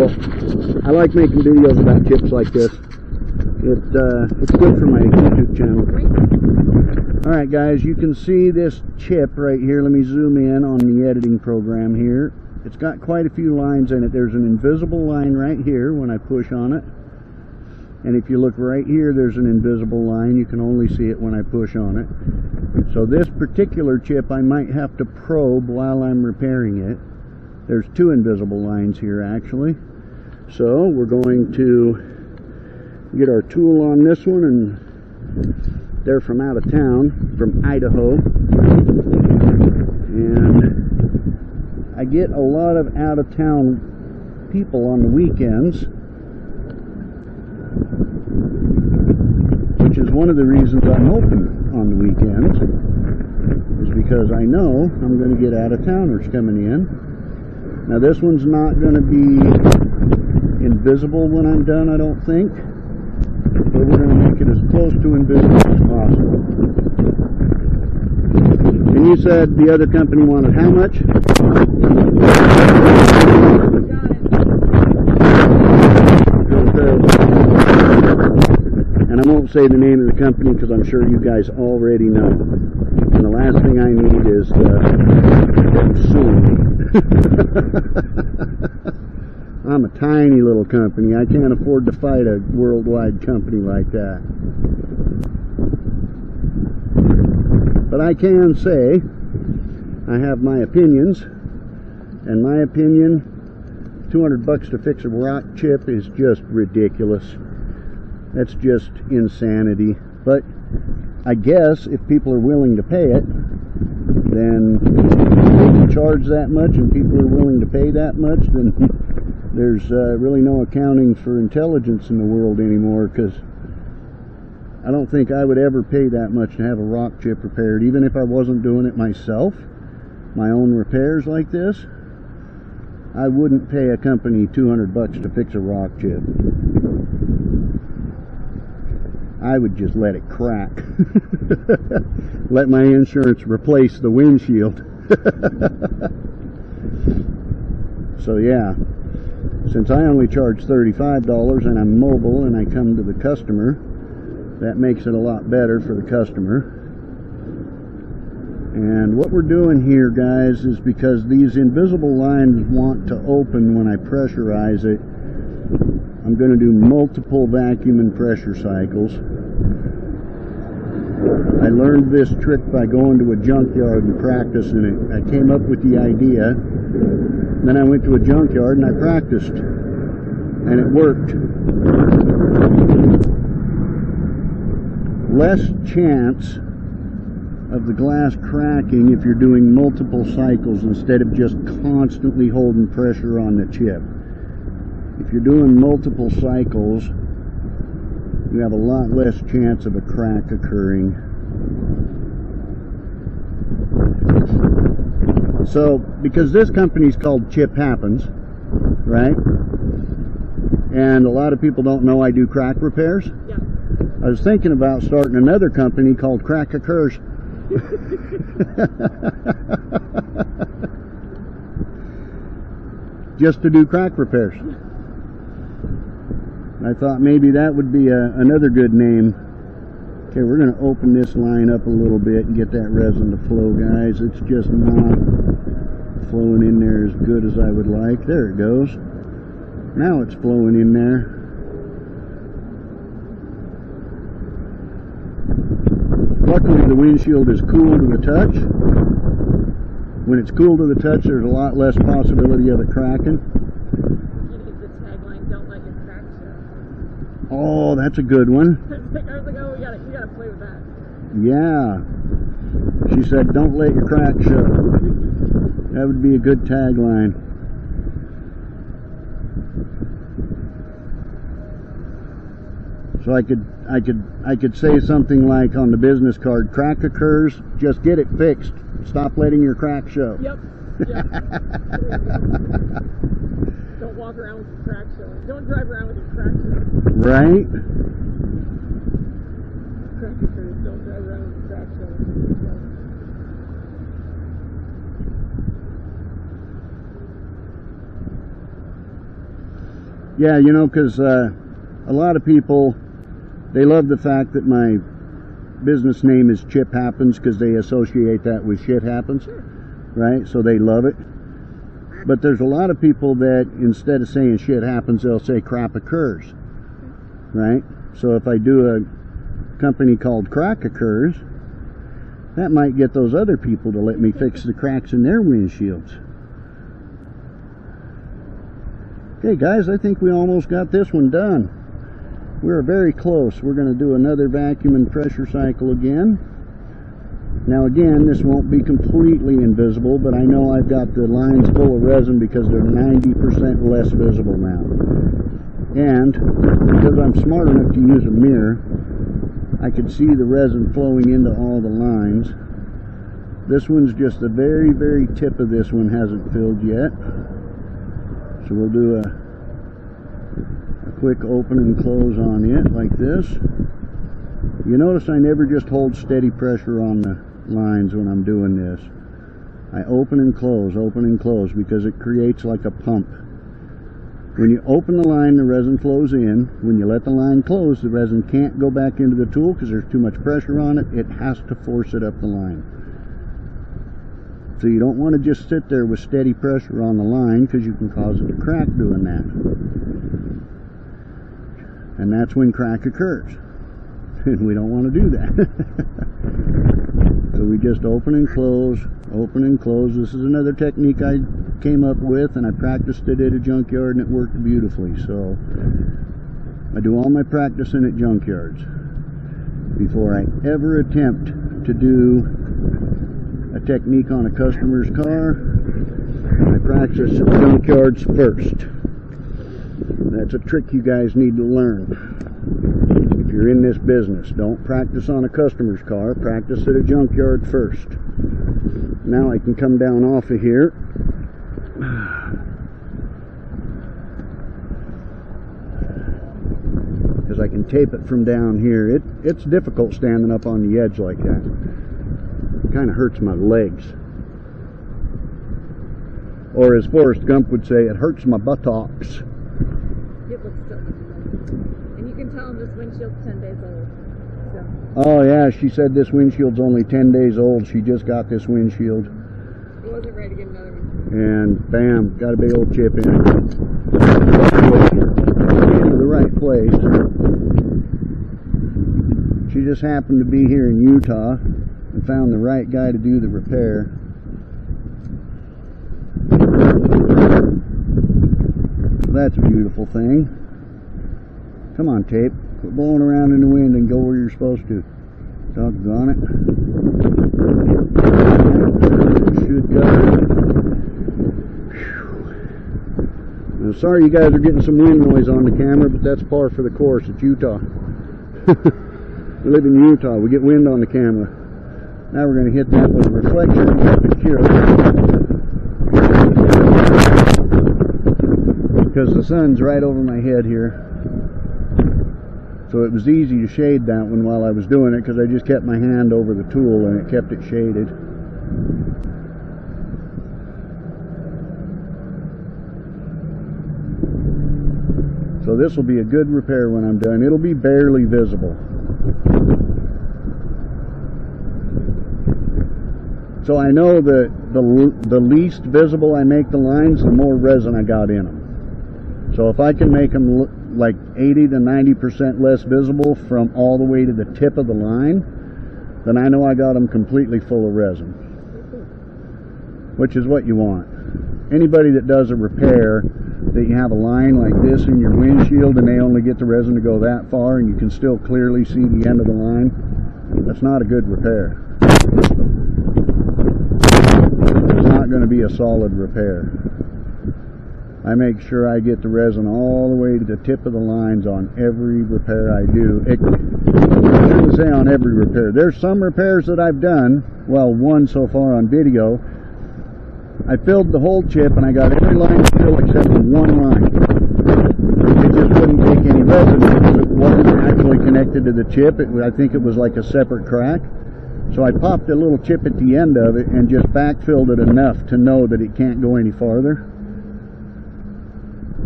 cool. I like making videos about chips like this. It's good for my YouTube channel. Alright guys, you can see this chip right here. Let me zoom in on the editing program here. It's got quite a few lines in it. There's an invisible line right here when I push on it. And if you look right here, there's an invisible line. You can only see it when I push on it. So this particular chip I might have to probe while I'm repairing it. There's two invisible lines here actually. So we're going to get our tool on this one, and they're from out of town, from Idaho. And I get a lot of out of town people on the weekends, which is one of the reasons I'm open on the weekends, is because I know I'm going to get out of towners coming in. Now this one's not going to be invisible when I'm done, I don't think, but we're going to make it as close to invisible as possible. And you said the other company wanted how much? And I won't say the name of the company because I'm sure you guys already know. And the last thing I need is them suing me. I'm a tiny little company. I can't afford to fight a worldwide company like that. But I can say I have my opinions, and my opinion, $200 to fix a rock chip is just ridiculous. That's just insanity. But I guess if people are willing to pay it, then they can charge that much, and people are willing to pay that much, then there's really no accounting for intelligence in the world anymore, because I don't think I would ever pay that much to have a rock chip repaired, even if I wasn't doing it myself. My own repairs like this, I wouldn't pay a company $200 to fix a rock chip. I would just let it crack. Let my insurance replace the windshield. So yeah, since I only charge $35 and I'm mobile and I come to the customer, that makes it a lot better for the customer. And what we're doing here, guys, is because these invisible lines want to open when I pressurize it, I'm going to do multiple vacuum and pressure cycles. I learned this trick by going to a junkyard and practicing it. I came up with the idea, then I went to a junkyard and I practiced, and it worked. Less chance of the glass cracking if you're doing multiple cycles instead of just constantly holding pressure on the chip. If you're doing multiple cycles, you have a lot less chance of a crack occurring. So, because this company's called Chip Happens, right? And a lot of people don't know I do crack repairs. Yeah. I was thinking about starting another company called Crack Occurs. Just to do crack repairs. I thought maybe that would be another good name. Okay, we're going to open this line up a little bit and get that resin to flow, guys. It's just not flowing in there as good as I would like. There it goes. Now it's flowing in there. Luckily the windshield is cool to the touch. When it's cool to the touch, there's a lot less possibility of it cracking. Oh, that's a good one. I was like, oh, we gotta play with that. Yeah. She said, don't let your crack show. That would be a good tagline. So I could say something like on the business card, crack occurs, just get it fixed. Stop letting your crack show. Yep. Don't walk around with your crack showing. Don't drive around with your crack showing. Right? Crack occurs, don't drive around with your crack showing. Yeah, you know, because a lot of people, they love the fact that my business name is Chip Happens because they associate that with shit happens, right? So they love it. But there's a lot of people that instead of saying shit happens, they'll say crap occurs, right? So if I do a company called Crack Occurs, that might get those other people to let me fix the cracks in their windshields. Okay guys, I think we almost got this one done. We're very close. We're going to do another vacuum and pressure cycle again. Now again, this won't be completely invisible, but I know I've got the lines full of resin because they're 90% less visible now. And because I'm smart enough to use a mirror, I could see the resin flowing into all the lines. This one's just the very, very tip of this one hasn't filled yet. So we'll do a quick open and close on it like this. You notice I never just hold steady pressure on the lines when I'm doing this. I open and close because it creates like a pump. When you open the line, the resin flows in. When you let the line close, the resin can't go back into the tool because there's too much pressure on it. It has to force it up the line. So you don't want to just sit there with steady pressure on the line because you can cause it to crack doing that. And that's when crack occurs. And we don't want to do that. So we just open and close, open and close. This is another technique I came up with, and I practiced it at a junkyard and it worked beautifully. So I do all my practicing at junkyards before I ever attempt to do a technique on a customer's car. I practice at junkyards first. That's a trick you guys need to learn. If you're in this business, don't practice on a customer's car, practice at a junkyard first. Now I can come down off of here. Because I can tape it from down here. It's difficult standing up on the edge like that. It kind of hurts my legs. Or as Forrest Gump would say, it hurts my buttocks. It looks so much better. And you can tell this windshield's 10 days old. So. Oh yeah, she said this windshield's only 10 days old. She just got this windshield. It wasn't ready to get another one. And bam, got a big old chip in it. Into the right place. She just happened to be here in Utah and found the right guy to do the repair. That's a beautiful thing. Come on, tape. Quit blowing around in the wind and go where you're supposed to. Doggone it. Should go. Now, sorry you guys are getting some wind noise on the camera, but that's par for the course. It's Utah. We live in Utah. We get wind on the camera. Now we're going to hit that with a reflection and keep it cure. Because the sun's right over my head here. So it was easy to shade that one while I was doing it because I just kept my hand over the tool and it kept it shaded. So this will be a good repair when I'm done. It'll be barely visible. So I know that the least visible I make the lines, the more resin I got in them. So if I can make them look like 80 to 90% less visible from all the way to the tip of the line, then I know I got them completely full of resin, which is what you want. Anybody that does a repair that you have a line like this in your windshield and they only get the resin to go that far and you can still clearly see the end of the line, that's not a good repair. It's not going to be a solid repair. I make sure I get the resin all the way to the tip of the lines on every repair I do. I shouldn't say on every repair. There's some repairs that I've done, well, one so far on video. I filled the whole chip and I got every line filled except for one line. It just wouldn't take any resin because it wasn't actually connected to the chip. I think it was like a separate crack. So I popped a little chip at the end of it and just backfilled it enough to know that it can't go any farther.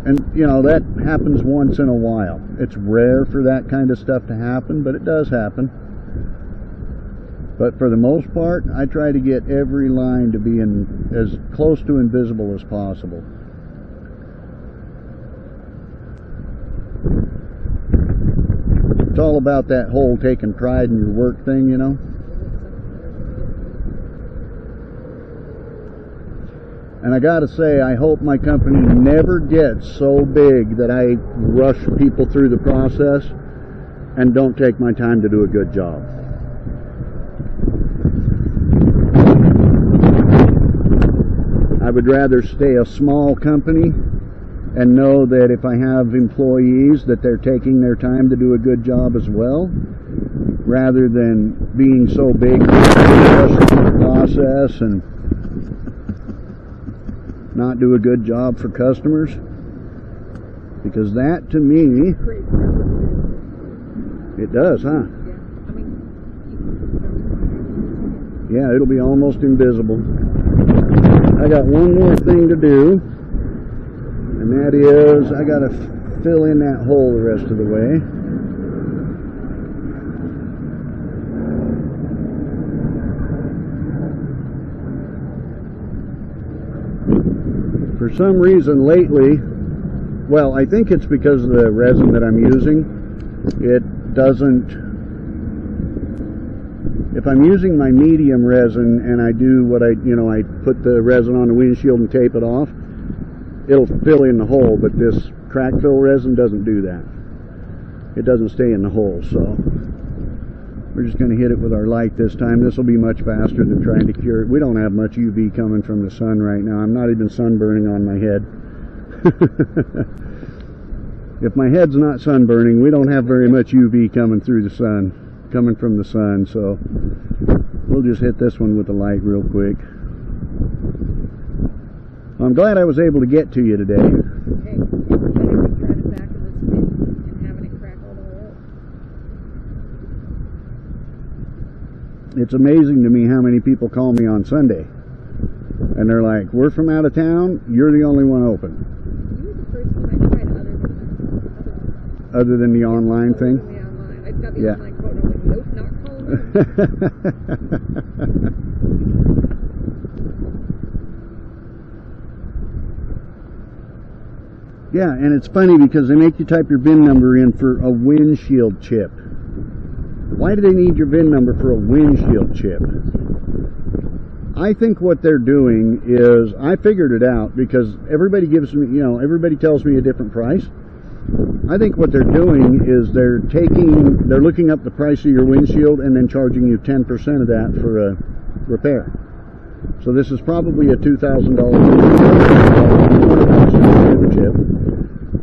And, you know, that happens once in a while. It's rare for that kind of stuff to happen, but it does happen. But for the most part, I try to get every line to be as close to invisible as possible. It's all about that whole taking pride in your work thing, you know. And I gotta say, I hope my company never gets so big that I rush people through the process and don't take my time to do a good job. I would rather stay a small company and know that if I have employees that they're taking their time to do a good job as well, rather than being so big rushing the process and not do a good job for customers, because that to me, it does, huh? Yeah, it'll be almost invisible. I got one more thing to do, and that is I got to fill in that hole the rest of the way. For some reason lately, well, I think it's because of the resin that I'm using. It doesn't, if I'm using my medium resin and I do what I put the resin on the windshield and tape it off, it'll fill in the hole, but this crack fill resin doesn't do that. It doesn't stay in the hole, so we're just going to hit it with our light this time. This will be much faster than trying to cure it. We don't have much UV coming from the sun right now. I'm not even sunburning on my head. If my head's not sunburning, we don't have very much UV coming from the sun, so we'll just hit this one with the light real quick. I'm glad I was able to get to you today. Hey, driving back in this pit and having it crack all the way up. It's amazing to me how many people call me on Sunday and they're like, we're from out of town, you're the only one open. You were the first one I tried other than the online thing? The online. I've got the Yeah. online quote, I'm like, nope, not calling you. Yeah, and it's funny because they make you type your VIN number in for a windshield chip. Why do they need your VIN number for a windshield chip? I think what they're doing is, I figured it out because everybody gives me, everybody tells me a different price. I think what they're doing is they're looking up the price of your windshield and then charging you 10% of that for a repair. So this is probably a $2,000 chip.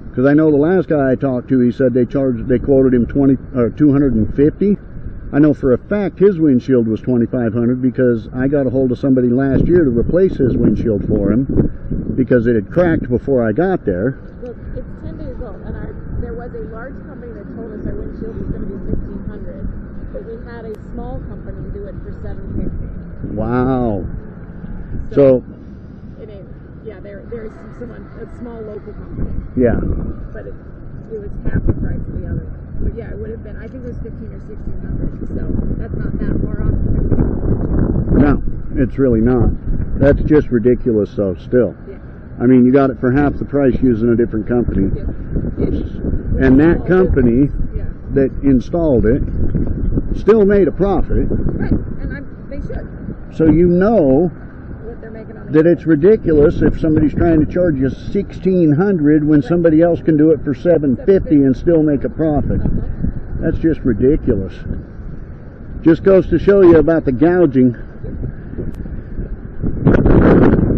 Because I know the last guy I talked to, he said they quoted him $250. I know for a fact his windshield was $2,500 because I got a hold of somebody last year to replace his windshield for him because it had cracked before I got there. Look, it's 10 days old, and there was a large company that told us our windshield was going to be $1,500, but we had a small company do it for $750. Wow. So it is, yeah, there is a small local company. Yeah. But it was half the price of the other one. But yeah, it would have been, I think it was $1,500 or $1,600, so that's not that far off. No, it's really not. That's just ridiculous though, still. Yeah. I mean, you got it for half the price using a different company. Yeah. And that company that installed it still made a profit. Right, and they should. So you know what they're making on that it's ridiculous if somebody's trying to charge you $1,600 when somebody else can do it for $750 and still make a profit. That's just ridiculous. Just goes to show you about the gouging.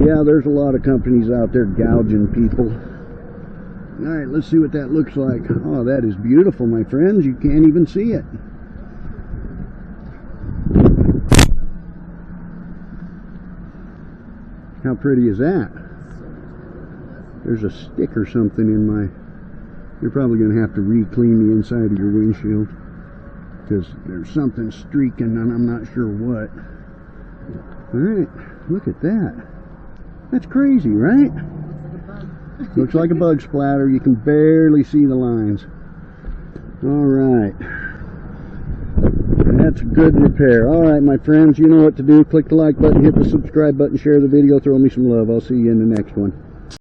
Yeah, there's a lot of companies out there gouging people. Alright, let's see what that looks like. Oh, that is beautiful, my friends. You can't even see it. How pretty is that? There's a stick or something in my... You're probably going to have to re-clean the inside of your windshield because there's something streaking and I'm not sure what. Alright, look at that. That's crazy, right? Looks like a bug splatter. You can barely see the lines. Alright. That's good repair. Alright, my friends, you know what to do. Click the like button, hit the subscribe button, share the video, throw me some love. I'll see you in the next one.